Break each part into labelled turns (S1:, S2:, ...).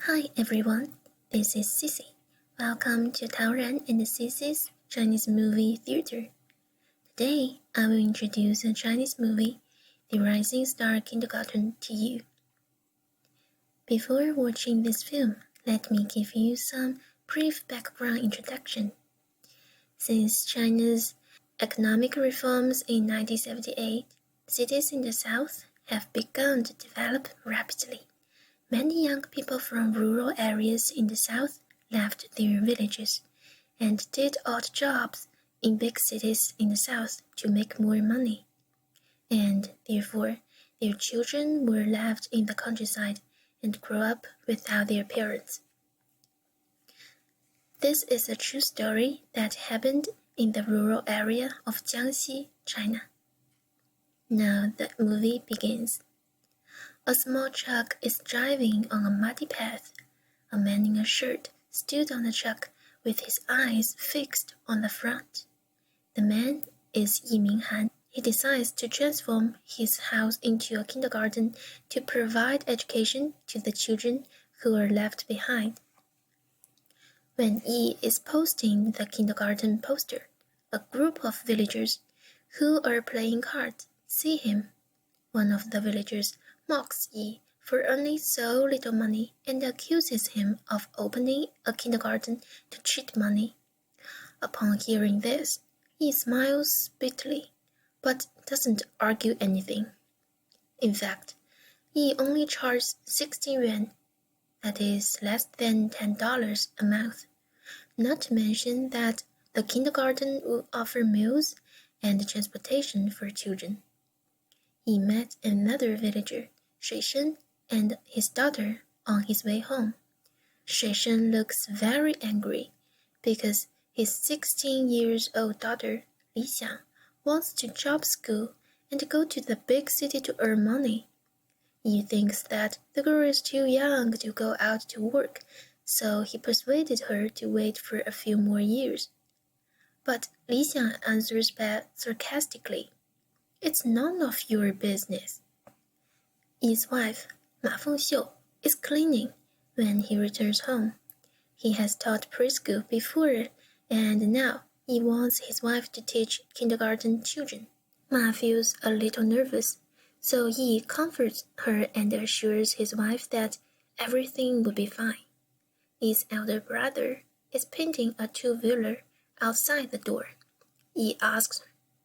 S1: Hi everyone, this is CICI. Welcome to Taoran and CICI's Chinese Movie Theater. Today, I will introduce a Chinese movie, The Rising Star Kindergarten, to you. Before watching this film, let me give you some brief background introduction. Since China's economic reforms in 1978, cities in the south have begun to develop rapidly. Many young people from rural areas in the south left their villages and did odd jobs in big cities in the south to make more money. And therefore, their children were left in the countryside and grew up without their parents. This is a true story that happened in the rural area of Jiangxi, China. Now the movie begins. A small truck is driving on a muddy path. A man in a shirt stood on the truck with his eyes fixed on the front. The man is Yi Minghan. He decides to transform his house into a kindergarten to provide education to the children who are left behind. When Yi is posting the kindergarten poster, a group of villagers who are playing cards see him. One of the villagers mocks Yi for earning so little money and accuses him of opening a kindergarten to cheat money. Upon hearing this, Yi smiles bitterly, but doesn't argue anything. In fact, Yi only charges 16 yuan, that is less than $10 a month, not to mention that the kindergarten will offer meals and transportation for children. He met another villager, Shuishen, and his daughter on his way home. Shuishen looks very angry because his 16-year-old daughter, Li Xiang, wants to job school and go to the big city to earn money. He thinks that the girl is too young to go out to work, so he persuaded her to wait for a few more years. But Li Xiang answers back sarcastically, "It's none of your business." Yi's wife, Ma Fengxiu, is cleaning when he returns home. He has taught preschool before, and now he wants his wife to teach kindergarten children. Ma feels a little nervous, so Yi comforts her and assures his wife that everything will be fine. Yi's elder brother is painting a two-wheeler outside the door. Yi asks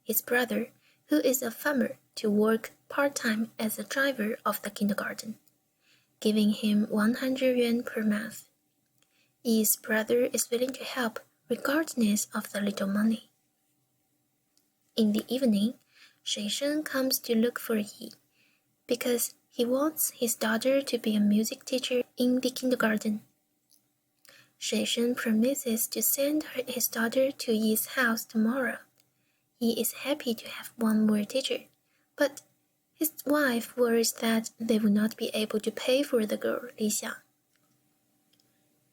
S1: his brother, who is a farmer, to work part-time as a driver of the kindergarten, giving him 100 yuan per month. Yi's brother is willing to help regardless of the little money. In the evening, Shuishen comes to look for Yi because he wants his daughter to be a music teacher in the kindergarten. Shuishen promises to send his daughter to Yi's house tomorrow. Yi is happy to have one more teacher, but his wife worries that they will not be able to pay for the girl, Li Xiang.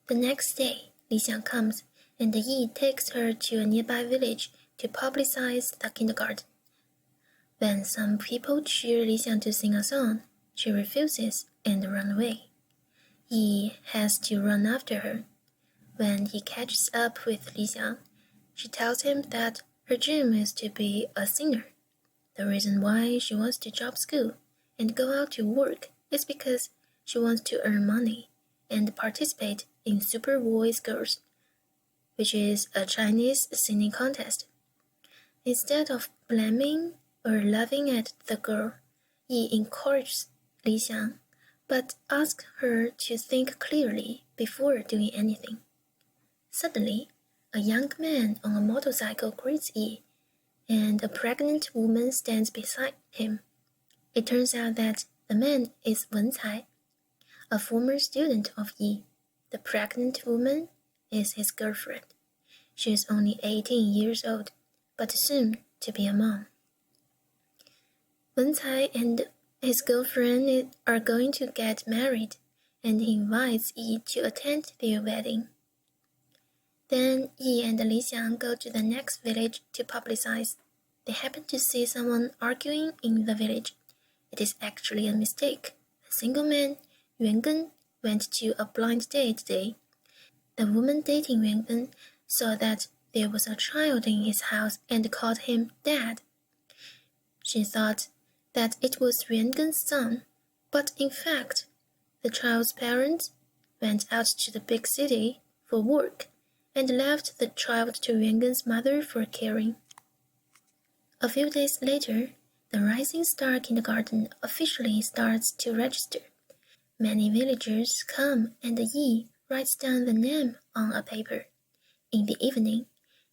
S1: The next day, Li Xiang comes, and Yi takes her to a nearby village to publicize the kindergarten. When some people cheer Li Xiang to sing a song, she refuses and runs away. Yi has to run after her. When he catches up with Li Xiang, she tells him that her dream is to be a singer. The reason why she wants to job school and go out to work is because she wants to earn money and participate in Super Voice Girls, which is a Chinese singing contest. Instead of blaming or laughing at the girl, Yi encourages Li Xiang, but asks her to think clearly before doing anything. Suddenly, a young man on a motorcycle greets Yi, and a pregnant woman stands beside him. It turns out that the man is Wen Cai, a former student of Yi. The pregnant woman is his girlfriend. She is only 18 years old, but soon to be a mom. Wen Cai and his girlfriend are going to get married, and he invites Yi to attend their wedding. Then Yi and Li Xiang go to the next village to publicize. They happen to see someone arguing in the village. It is actually a mistake. A single man, Yuan Gen, went to a blind date day. The woman dating Yuan Gen saw that there was a child in his house and called him Dad. She thought that it was Yuan Gen's son, but in fact, the child's parents went out to the big city for work and left the child to Yuan Gen's mother for caring. A few days later, the Rising Star Kindergarten officially starts to register. Many villagers come and Yi writes down the name on a paper. In the evening,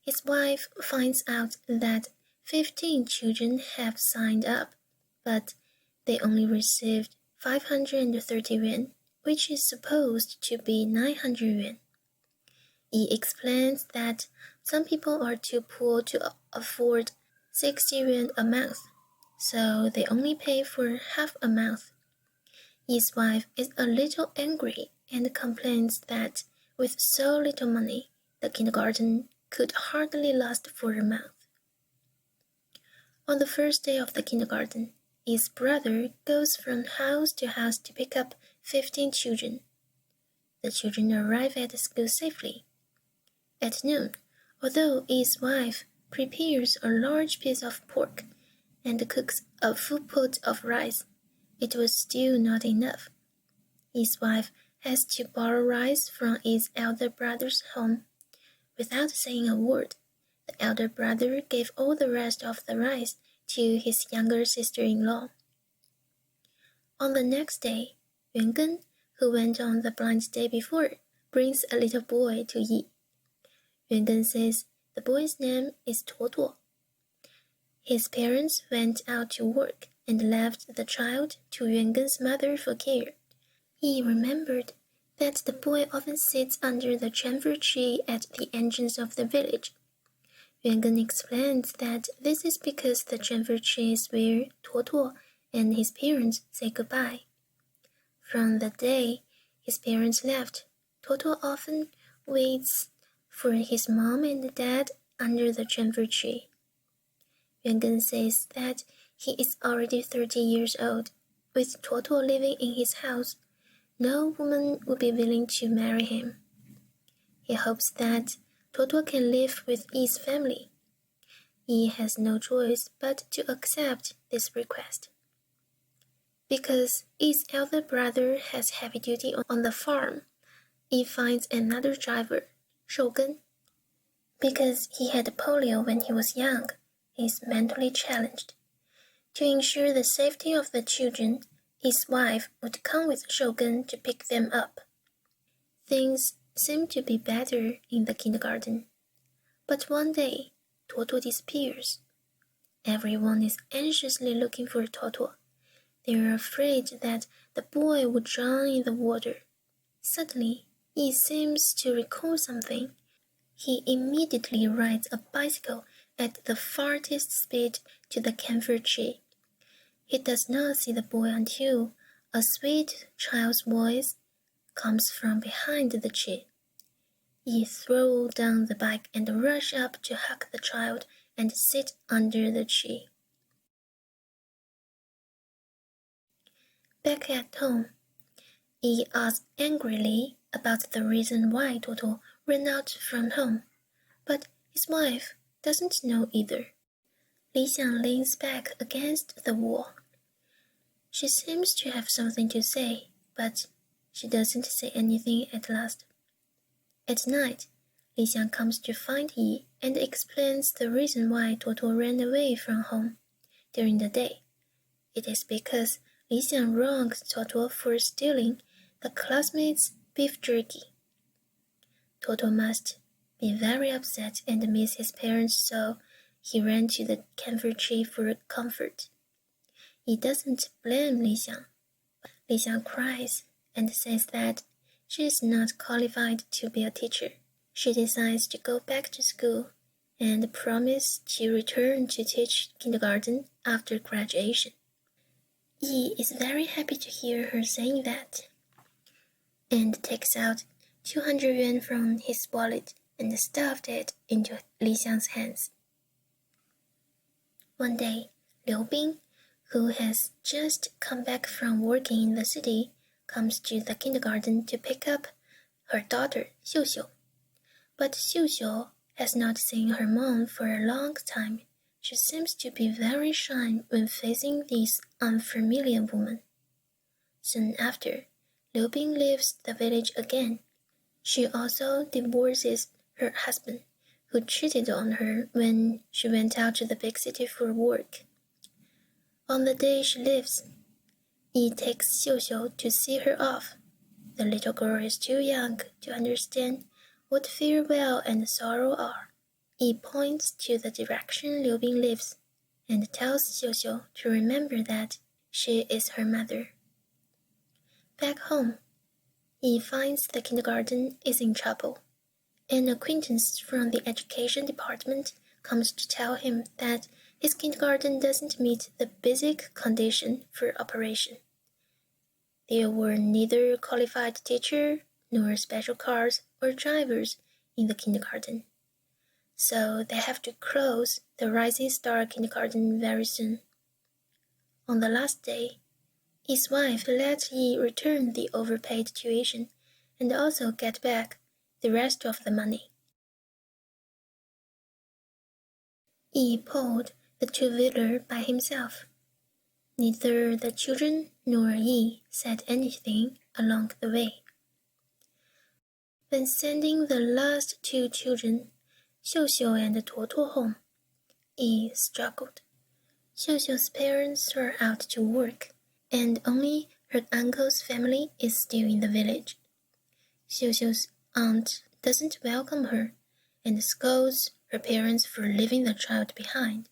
S1: his wife finds out that 15 children have signed up, but they only received 530 yuan, which is supposed to be 900 yuan. He explains that some people are too poor to afford 60 yuan a month, so they only pay for half a month. His wife is a little angry and complains that with so little money, the kindergarten could hardly last for a month. On the first day of the kindergarten, his brother goes from house to house to pick up 15 children. The children arrive at the school safely. At noon, although his wife prepares a large piece of pork and cooks a full pot of rice, it was still not enough. His wife has to borrow rice from his elder brother's home. Without saying a word, the elder brother gave all the rest of the rice to his younger sister-in-law. On the next day, Yuan Gen, who went on the blind day before, brings a little boy to Yi. Yuan Gen says the boy's name is Tuo. His parents went out to work and left the child to Yuan Gen's mother for care. He remembered that the boy often sits under the camphor tree at the entrance of the village. Yuan Gen explains that this is because the camphor tree is where Tuo and his parents say goodbye. From the day his parents left, Tuo often waits for his mom and dad under the camphor tree. Yuan Gen says that he is already 30 years old. With Tuo living in his house, no woman would be willing to marry him. He hopes that Tuo can live with his family. He has no choice but to accept this request. Because his elder brother has heavy duty on the farm, he finds another driver, Shogun. Because he had polio when he was young, he is mentally challenged. To ensure the safety of the children, his wife would come with Shogun to pick them up. Things seem to be better in the kindergarten. But one day, Tuo disappears. Everyone is anxiously looking for Tuo. They are afraid that the boy would drown in the water. Suddenly, he seems to recall something. He immediately rides a bicycle at the farthest speed to the camphor tree. He does not see the boy until a sweet child's voice comes from behind the tree. He throws down the bike and rushes up to hug the child and sit under the tree. Back at home, he asks angrily about the reason why Tuo ran out from home, but his wife doesn't know either. Li Xiang leans back against the wall. She seems to have something to say, but she doesn't say anything at last. At night, Li Xiang comes to find Yi and explains the reason why Tuo ran away from home. During the day, it is because Li Xiang wronged Tuo for stealing the classmates' beef jerky. Tuo must be very upset and miss his parents, so he ran to the camphor tree for comfort. He doesn't blame Li Xiang. Li Xiang cries and says that she is not qualified to be a teacher. She decides to go back to school and promises to return to teach kindergarten after graduation. Yi is very happy to hear her saying that, and takes out 200 yuan from his wallet and stuffed it into Li Xiang's hands. One day, Liu Bing, who has just come back from working in the city, comes to the kindergarten to pick up her daughter, Xiuxiu. But Xiuxiu has not seen her mom for a long time. She seems to be very shy when facing this unfamiliar woman. Soon after, Liu Bing leaves the village again. She also divorces her husband, who cheated on her when she went out to the big city for work. On the day she leaves, Yi takes Xiuxiu to see her off. The little girl is too young to understand what farewell and sorrow are. Yi points to the direction Liu Bing lives and tells Xiuxiu to remember that she is her mother. Back home, Yi finds the kindergarten is in trouble. An acquaintance from the education department comes to tell him that his kindergarten doesn't meet the basic condition for operation. There were neither qualified teacher nor special cars or drivers in the kindergarten. So they have to close the Rising Star kindergarten very soon. On the last day, his wife let Yi return the overpaid tuition and also get back the rest of the money. Yi pulled the two-wheeler by himself. Neither the children nor Yi said anything along the way. When sending the last two children, Xiuxiu and Tuotuo home, Yi struggled. Xiuxiu's parents are out to work, and only her uncle's family is still in the village. Xiuxiu's aunt doesn't welcome her and scolds her parents for leaving the child behind.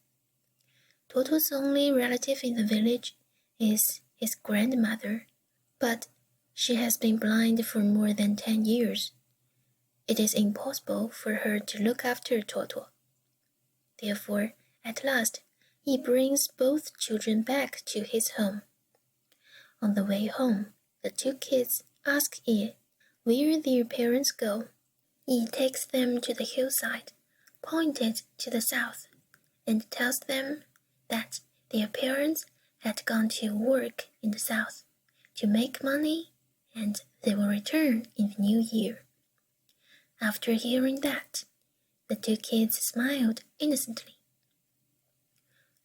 S1: Tuotuo's only relative in the village is his grandmother, but she has been blind for more than 10 years. It is impossible for her to look after Tuotuo. Therefore, at last, he brings both children back to his home. On the way home, the two kids ask Yi where their parents go. Yi takes them to the hillside, pointed to the south, and tells them that their parents had gone to work in the south to make money and they will return in the new year. After hearing that, the two kids smiled innocently.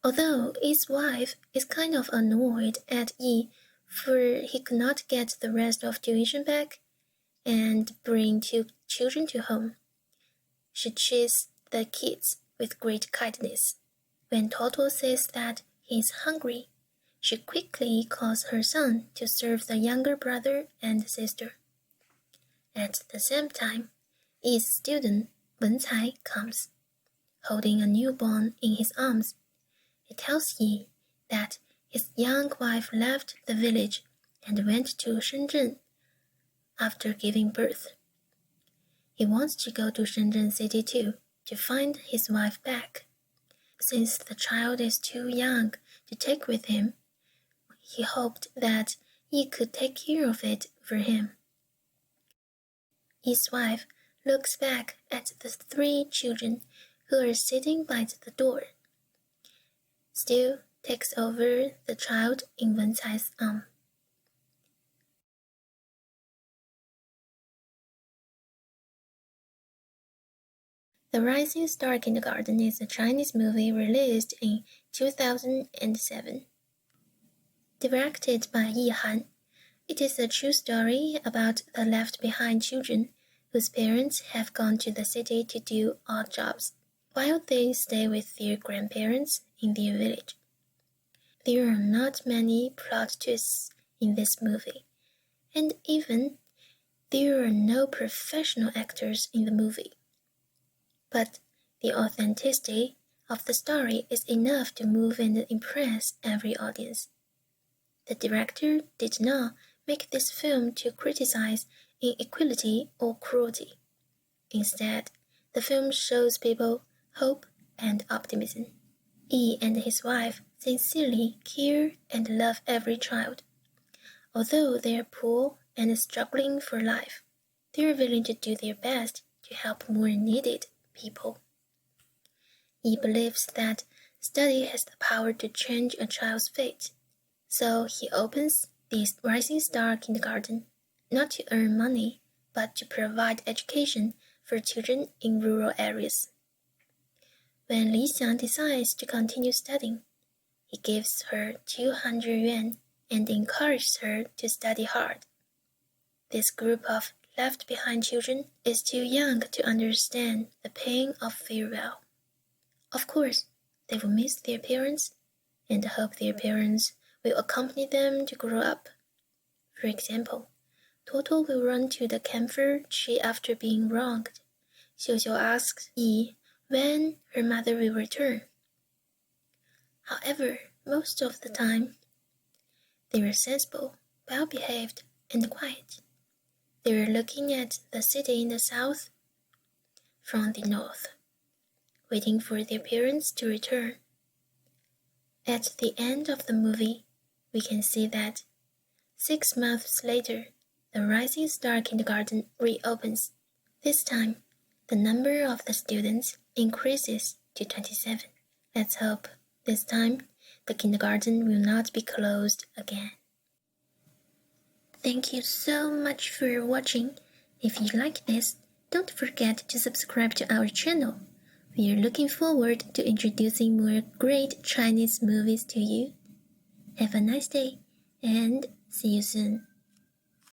S1: Although Yi's wife is kind of annoyed at Yi for he could not get the rest of tuition back and bring two children to home, she treats the kids with great kindness. When Toto says that he is hungry, she quickly calls her son to serve the younger brother and sister. At the same time, Yi's student Wen Cai comes, holding a newborn in his arms. He tells Yi that his young wife left the village and went to Shenzhen after giving birth. He wants to go to Shenzhen City too to find his wife back. Since the child is too young to take with him, he hoped that Yi could take care of it for him. Yi's wife looks back at the three children who are sitting by the door, still takes over the child in Wen Cai's arm. The Rising Star Kindergarten is a Chinese movie released in 2007. Directed by Yi Han, it is a true story about the left-behind children whose parents have gone to the city to do odd jobs, while they stay with their grandparents in their village. There are not many plot twists in this movie, and even there are no professional actors in the movie. But the authenticity of the story is enough to move and impress every audience. The director did not make this film to criticize inequality or cruelty. Instead, the film shows people hope and optimism. Yi and his wife sincerely care and love every child. Although they are poor and struggling for life, they are willing to do their best to help more needed people. He believes that study has the power to change a child's fate, so he opens this Rising Star Kindergarten, not to earn money, but to provide education for children in rural areas. When Li Xiang decides to continue studying, he gives her 200 yuan and encourages her to study hard. This group of left-behind children is too young to understand the pain of farewell. Of course, they will miss their parents and hope their parents will accompany them to grow up. For example, Toto will run to the camphor tree after being wronged. Xiuxiu asks Yi when her mother will return. However, most of the time, they are sensible, well-behaved, and quiet. They are looking at the city in the south from the north, waiting for their parents to return. At the end of the movie, we can see that 6 months later, the Rising Star Kindergarten reopens. This time, the number of the students increases to 27. Let's hope this time the kindergarten will not be closed again. Thank you so much for watching. If you like this, don't forget to subscribe to our channel. We are looking forward to introducing more great Chinese movies to you. Have a nice day and see you soon.